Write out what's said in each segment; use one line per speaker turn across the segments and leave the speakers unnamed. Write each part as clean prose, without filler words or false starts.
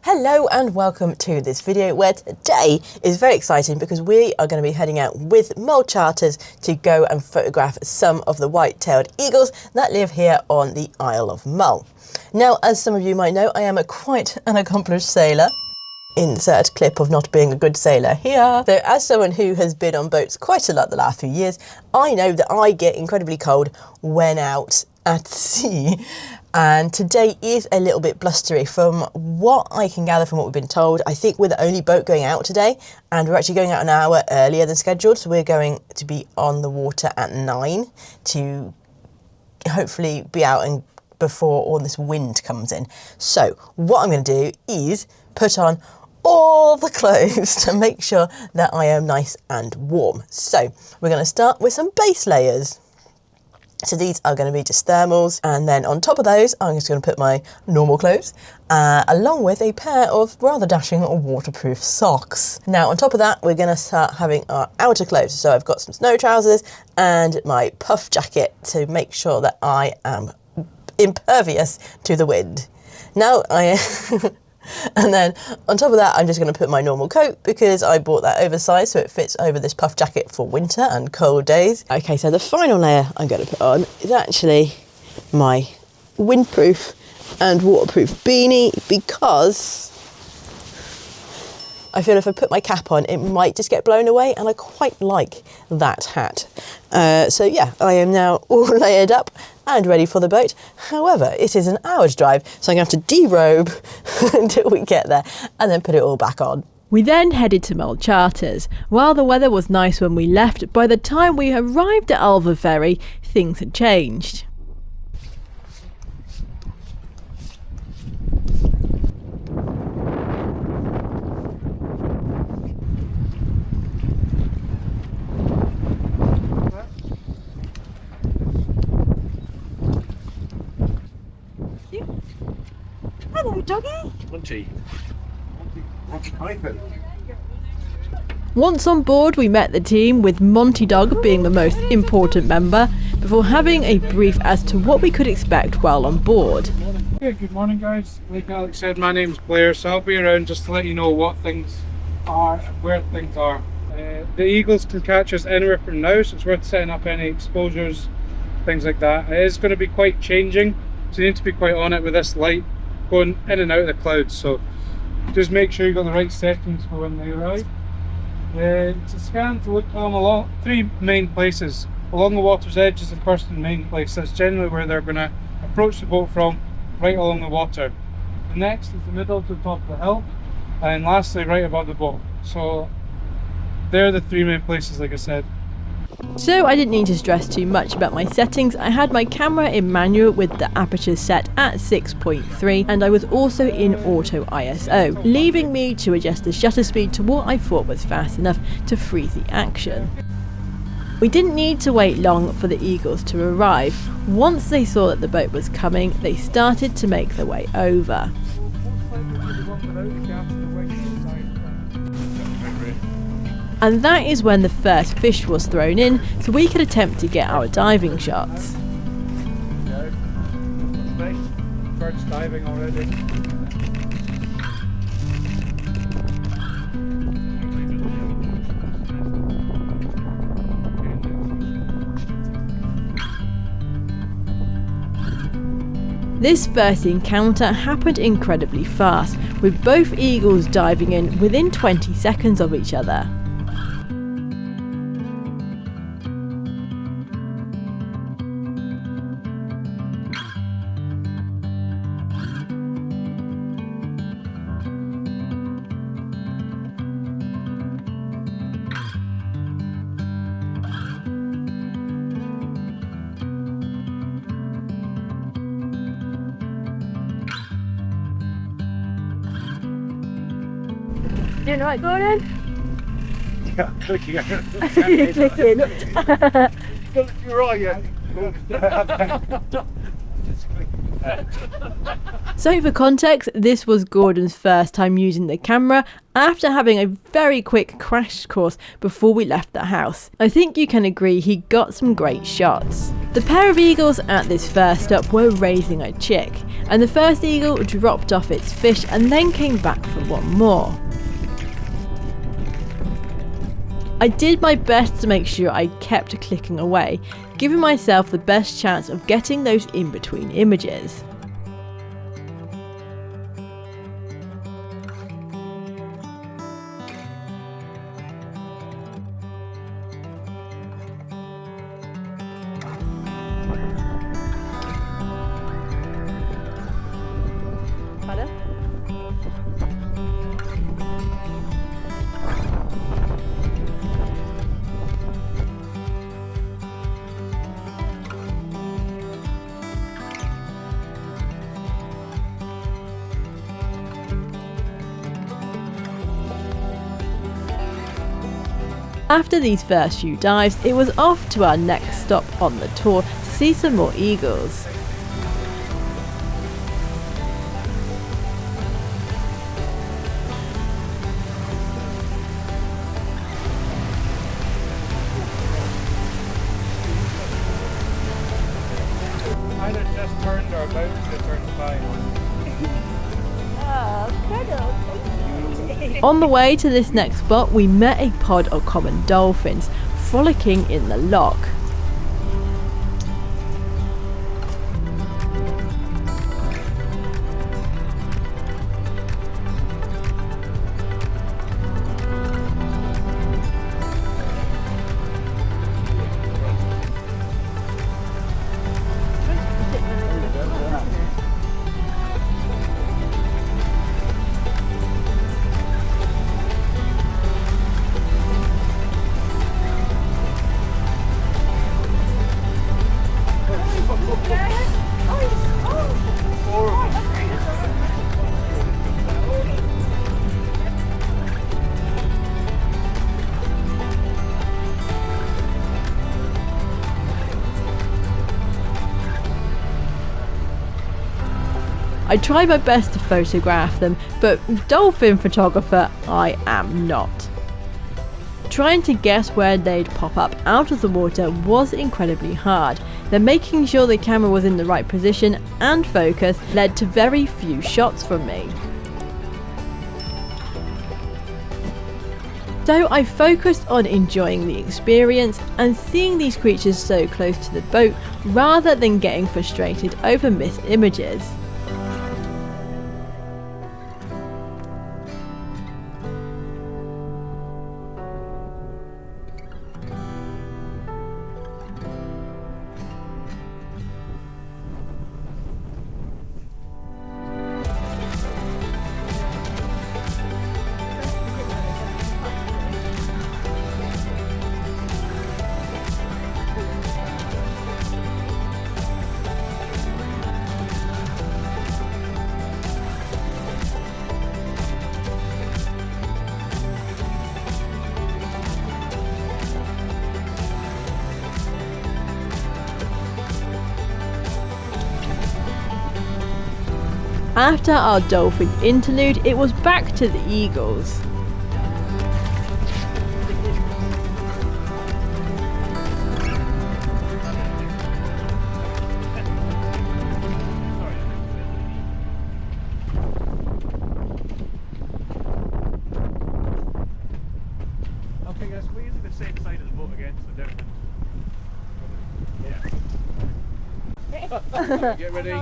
Hello and welcome to this video where today is very exciting because we are going to be heading out with Mull Charters to go and photograph some of the white-tailed eagles that live here on the Isle of Mull. Now, as some of you might know, I am quite an accomplished sailor. Insert clip of not being a good sailor here. So as someone who has been on boats quite a lot the last few years, I know that I get incredibly cold when out at sea. And today is a little bit blustery from what I can gather from what we've been told. I think we're the only boat going out today, and we're actually going out an hour earlier than scheduled. So we're going to be on the water at 9 to hopefully be out and before all this wind comes in. So what I'm going to do is put on all the clothes to make sure that I am nice and warm. So we're going to start with some base layers. So these are going to be just thermals, and then on top of those I'm just going to put my normal clothes along with a pair of rather dashing waterproof socks. Now on top of that we're going to start having our outer clothes. So I've got some snow trousers and my puff jacket to make sure that I am impervious to the wind. Now and then on top of that, I'm just going to put my normal coat because I bought that oversized so it fits over this puff jacket for winter and cold days. Okay, so the final layer I'm going to put on is actually my windproof and waterproof beanie because I feel if I put my cap on, it might just get blown away, and I quite like that hat. So yeah, I am now all layered up and ready for the boat. However, it is an hour's drive, so I'm going to have to derobe until we get there and then put it all back on.
We then headed to Mull Charters. While the weather was nice when we left, by the time we arrived at Alva Ferry, things had changed. Hello, doggy.
Monty.
Once on board, we met the team, with Monty Dog being the most important member, before having a brief as to what we could expect while on board.
Yeah, good morning guys. Like Alex said, my name's Blair, so I'll be around just to let you know what things are and where things are. The eagles can catch us anywhere from now, so it's worth setting up any exposures, things like that. It is going to be quite changing, so you need to be quite on it with this light going in and out of the clouds, so just make sure you've got the right settings for when they arrive. It's a scan to look along three main places. Along the water's edge is the first and main place. That's generally where they're going to approach the boat from, right along the water. The next is the middle to the top of the hill, and lastly right above the boat. So they're the three main places, like I said.
So I didn't need to stress too much about my settings. I had my camera in manual with the aperture set at 6.3, and I was also in auto ISO, leaving me to adjust the shutter speed to what I thought was fast enough to freeze the action. We didn't need to wait long for the eagles to arrive. Once they saw that the boat was coming, they started to make their way over. And that is when the first fish was thrown in, so we could attempt to get our diving shots.
Bird's diving already.
This first encounter happened incredibly fast, with both eagles diving in within 20 seconds of each other. Doing right, Gordon?
Yeah, clicking out.
You're clicking.
You're right, yeah.
So for context, this was Gordon's first time using the camera after having a very quick crash course before we left the house. I think you can agree he got some great shots. The pair of eagles at this first stop were raising a chick, and the first eagle dropped off its fish and then came back for one more. I did my best to make sure I kept clicking away, giving myself the best chance of getting those in-between images. After these first few dives, it was off to our next stop on the tour to see some more eagles.
Either just turned or about to turn 5.
On the way to this next spot, we met a pod of common dolphins frolicking in the loch. I tried my best to photograph them, but dolphin photographer I am not. Trying to guess where they'd pop up out of the water was incredibly hard. Then making sure the camera was in the right position and focus led to very few shots from me. So I focused on enjoying the experience and seeing these creatures so close to the boat rather than getting frustrated over missed images. After our dolphin interlude, it was back to the eagles.
Okay guys, we're using the same side of the boat again, so down. Yeah. Get ready.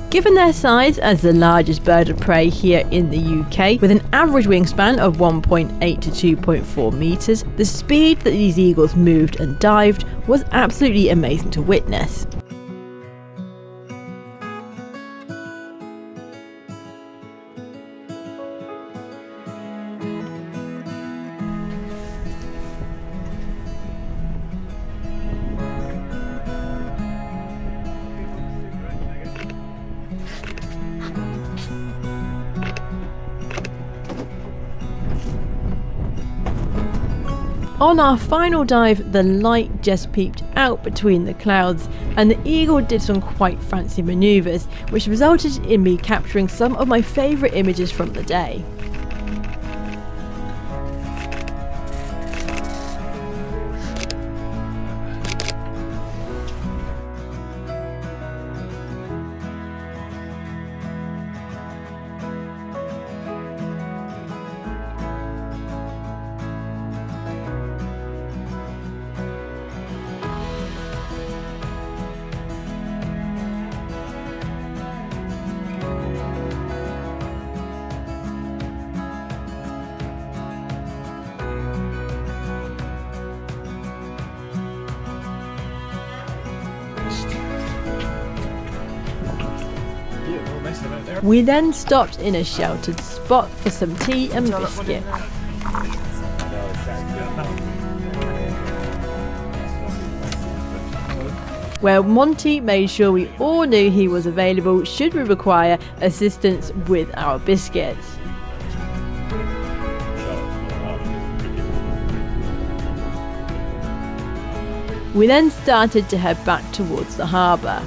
Given their size as the largest bird of prey here in the UK, with an average wingspan of 1.8 to 2.4 metres, the speed that these eagles moved and dived was absolutely amazing to witness. On our final dive, the light just peeped out between the clouds and the eagle did some quite fancy manoeuvres, which resulted in me capturing some of my favourite images from the day. We then stopped in a sheltered spot for some tea and biscuit. Where Monty made sure we all knew he was available should we require assistance with our biscuits. We then started to head back towards the harbour.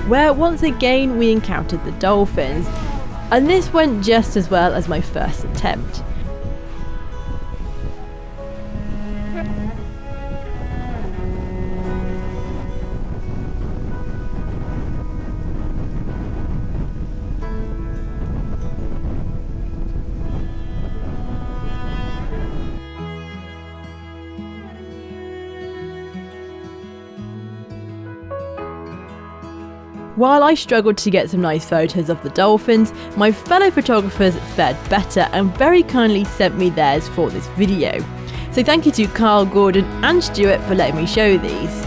Where once again we encountered the dolphins, and this went just as well as my first attempt. While I struggled to get some nice photos of the dolphins, my fellow photographers fared better and very kindly sent me theirs for this video. So thank you to Carl, Gordon and Stuart for letting me show these.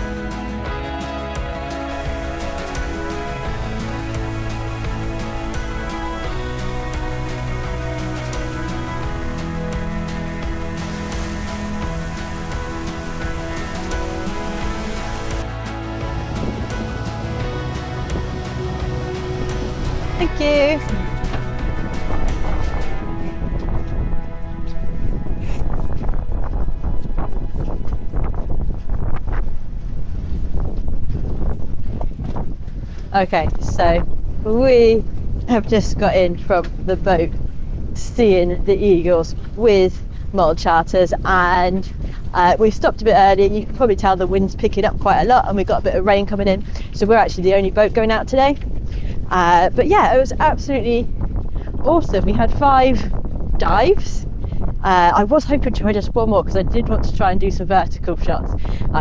Thank you. Okay, so we have just got in from the boat seeing the eagles with Mull Charters, and we stopped a bit earlier. You can probably tell the wind's picking up quite a lot and we've got a bit of rain coming in, so we're actually the only boat going out today. But yeah, it was absolutely awesome. We had 5 dives. I was hoping to try just one more because I did want to try and do some vertical shots,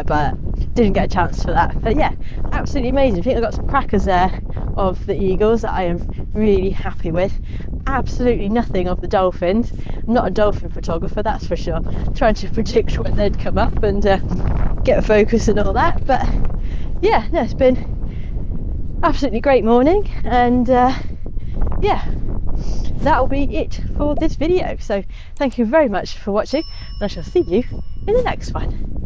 but didn't get a chance for that. But yeah, absolutely amazing. I think I got some crackers there of the eagles that I am really happy with. Absolutely nothing of the dolphins. I'm not a dolphin photographer, that's for sure. Trying to predict when they'd come up and get a focus and all that. But yeah, no, it's been absolutely great morning, and yeah, that'll be it for this video. So thank you very much for watching, and I shall see you in the next one.